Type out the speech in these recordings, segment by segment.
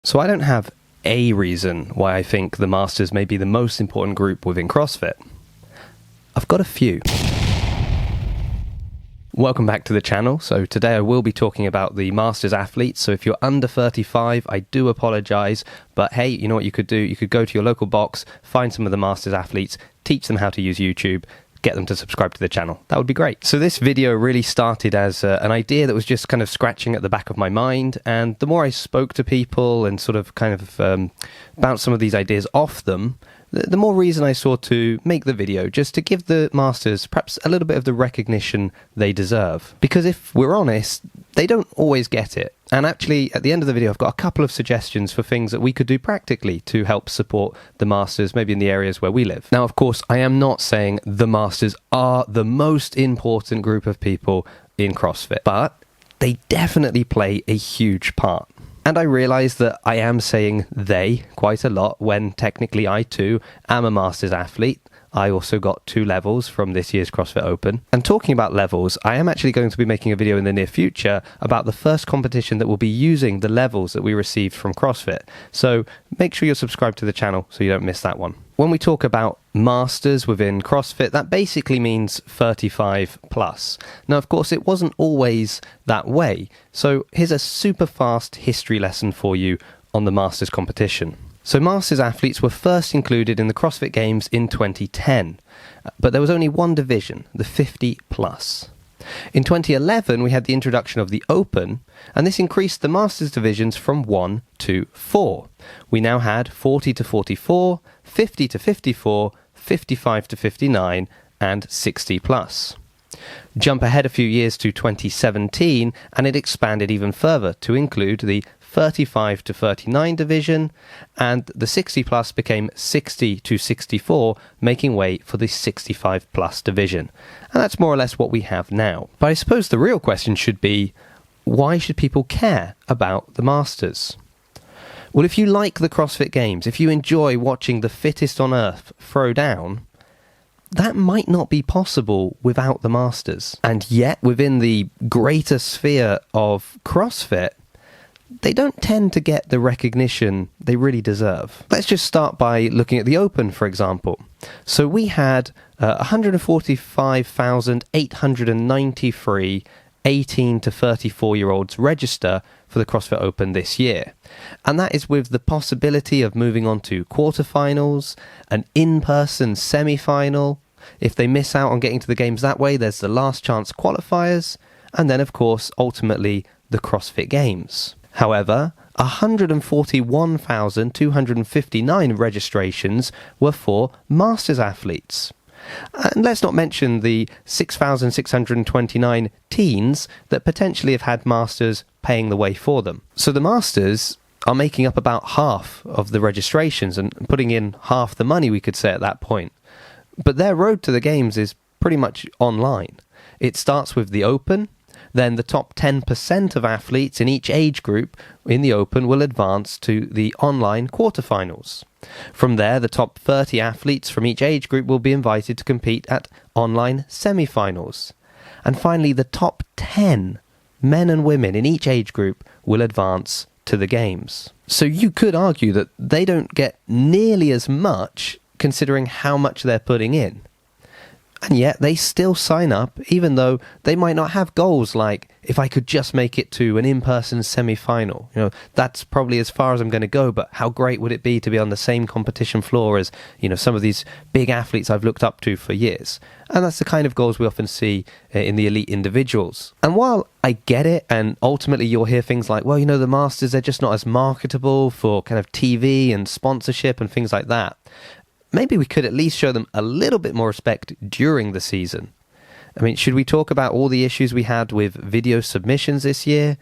So I don't have a reason why I think the Masters may be the most important group within CrossFit. I've got a few. Welcome back to the channel. So today I will be talking about the Masters athletes. So if you're under 35, I do apologise, but hey, you know what you could do? You could go to your local box, find some of the Masters athletes, teach them how to use YouTube, get them to subscribe to the channel. That would be great. So this video really started as an idea that was just kind of scratching at the back of my mind, and the more I spoke to people and sort of kind of bounced some of these ideas off them, the more reason I saw to make the video, just to give the Masters perhaps a little bit of the recognition they deserve. Because if we're honest, they don't always get it. And actually, at the end of the video, I've got a couple of suggestions for things that we could do practically to help support the Masters, maybe in the areas where we live. Now, of course, I am not saying the Masters are the most important group of people in CrossFit, but they definitely play a huge part. And I realise that I am saying they quite a lot when technically I too am a Masters athlete. I also got 2 levels from this year's CrossFit Open. And talking about levels, I am actually going to be making a video in the near future about the first competition that will be using the levels that we received from CrossFit. So make sure you're subscribed to the channel so you don't miss that one. When we talk about Masters within CrossFit, that basically means 35 plus. Now, of course, it wasn't always that way. So here's a super fast history lesson for you on the Masters competition. So Masters athletes were first included in the CrossFit Games in 2010, but there was only one division, the 50 plus. In 2011, we had the introduction of the Open, and this increased the Masters divisions from 1 to 4. We now had 40 to 44, 50 to 54, 55 to 59, and 60 plus. Jump ahead a few years to 2017, and it expanded even further to include the 35 to 39 division, and the 60 plus became 60 to 64, making way for the 65 plus division. And that's more or less what we have now. But I suppose the real question should be, why should people care about the Masters? Well, if you like the CrossFit Games, if you enjoy watching the fittest on earth throw down, that might not be possible without the Masters. And yet, within the greater sphere of CrossFit, they don't tend to get the recognition they really deserve. Let's just start by looking at the Open, for example. So we had 145,893 18 to 34-year-olds register for the CrossFit Open this year. And that is with the possibility of moving on to quarterfinals, an in-person semi-final. If they miss out on getting to the games that way, there's the last chance qualifiers, and then, of course, ultimately, the CrossFit Games. However, 141,259 registrations were for Masters athletes. And let's not mention the 6,629 teens that potentially have had Masters paying the way for them. So the Masters are making up about half of the registrations and putting in half the money, we could say, at that point. But their road to the Games is pretty much online. It starts with the Open. Then the top 10% of athletes in each age group in the Open will advance to the online quarterfinals. From there, the top 30 athletes from each age group will be invited to compete at online semi-finals. And finally, the top 10 men and women in each age group will advance to the Games. So you could argue that they don't get nearly as much considering how much they're putting in. And yet they still sign up, even though they might not have goals like, if I could just make it to an in-person semi-final. You know, that's probably as far as I'm going to go, but how great would it be to be on the same competition floor as, you know, some of these big athletes I've looked up to for years. And that's the kind of goals we often see in the elite individuals. And while I get it, and ultimately you'll hear things like, well, you know, the Masters, they're just not as marketable for kind of TV and sponsorship and things like that. Maybe we could at least show them a little bit more respect during the season. I mean, should we talk about all the issues we had with video submissions this year?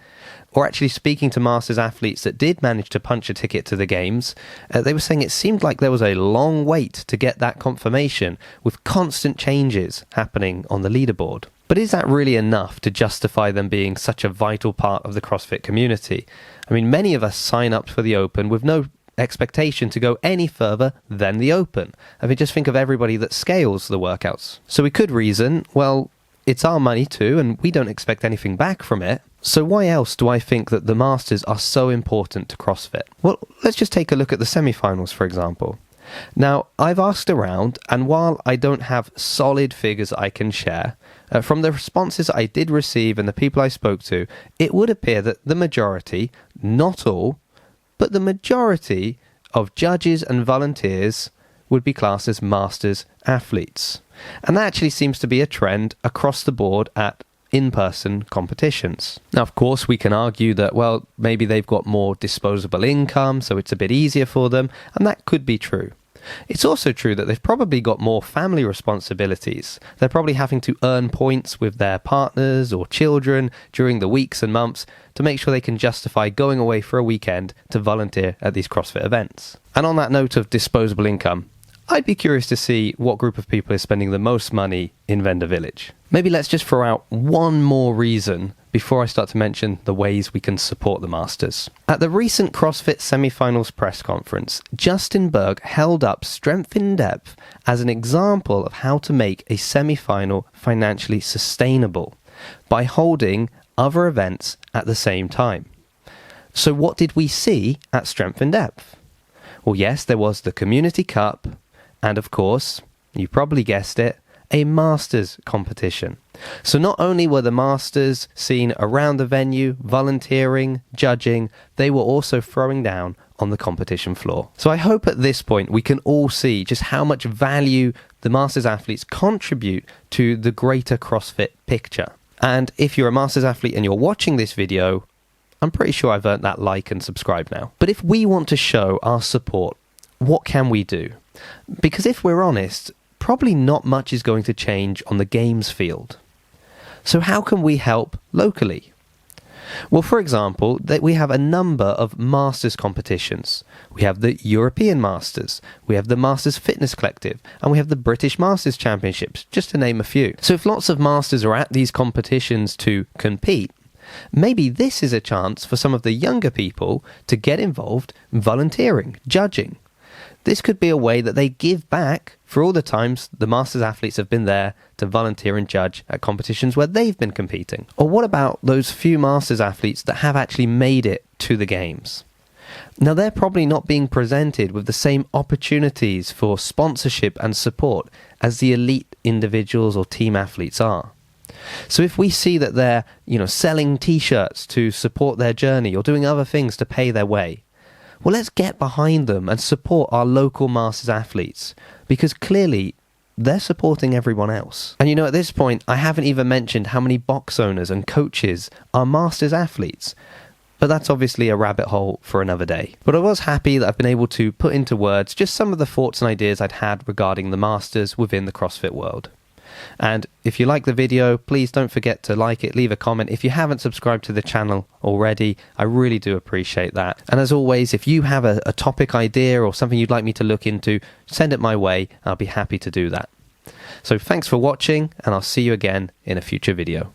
Or actually speaking to Masters athletes that did manage to punch a ticket to the Games, they were saying it seemed like there was a long wait to get that confirmation, with constant changes happening on the leaderboard. But is that really enough to justify them being such a vital part of the CrossFit community? I mean, many of us sign up for the Open with no expectation to go any further than the Open. I mean, just think of everybody that scales the workouts. So we could reason, well, it's our money too, and we don't expect anything back from it. So why else do I think that the Masters are so important to CrossFit? Well, let's just take a look at the semi-finals, for example. Now, I've asked around, and while I don't have solid figures I can share, from the responses I did receive and the people I spoke to, it would appear that the majority, not all, but the majority of judges and volunteers would be classed as Masters athletes. And that actually seems to be a trend across the board at in-person competitions. Now, of course, we can argue that, well, maybe they've got more disposable income, so it's a bit easier for them, and that could be true. It's also true that they've probably got more family responsibilities. They're probably having to earn points with their partners or children during the weeks and months to make sure they can justify going away for a weekend to volunteer at these CrossFit events. And on that note of disposable income, I'd be curious to see what group of people is spending the most money in Vendor Village. Maybe let's just throw out one more reason before I start to mention the ways we can support the Masters. At the recent CrossFit semi-finals press conference, Justin Berg held up Strength in Depth as an example of how to make a semi-final financially sustainable by holding other events at the same time. So what did we see at Strength in Depth? Well, yes, there was the Community Cup, and of course, you probably guessed it, a Masters competition. So not only were the Masters seen around the venue, volunteering, judging, they were also throwing down on the competition floor. So I hope at this point we can all see just how much value the Masters athletes contribute to the greater CrossFit picture. And if you're a Masters athlete and you're watching this video, I'm pretty sure I've earned that like and subscribe now. But if we want to show our support, what can we do? Because if we're honest, probably not much is going to change on the games field. So how can we help locally? Well, for example, we have a number of Masters competitions. We have the European Masters, we have the Masters Fitness Collective, and we have the British Masters Championships, just to name a few. So if lots of Masters are at these competitions to compete, maybe this is a chance for some of the younger people to get involved volunteering, judging. This could be a way that they give back for all the times the Masters athletes have been there to volunteer and judge at competitions where they've been competing. Or what about those few Masters athletes that have actually made it to the games? Now, they're probably not being presented with the same opportunities for sponsorship and support as the elite individuals or team athletes are. So if we see that they're, selling t-shirts to support their journey or doing other things to pay their way, well, let's get behind them and support our local Masters athletes, because clearly they're supporting everyone else. And at this point, I haven't even mentioned how many box owners and coaches are Masters athletes. But that's obviously a rabbit hole for another day. But I was happy that I've been able to put into words just some of the thoughts and ideas I'd had regarding the Masters within the CrossFit world. And if you like the video, please don't forget to like it, leave a comment. If you haven't subscribed to the channel already, I really do appreciate that. And as always, if you have a topic idea or something you'd like me to look into, send it my way. I'll be happy to do that. So thanks for watching, and I'll see you again in a future video.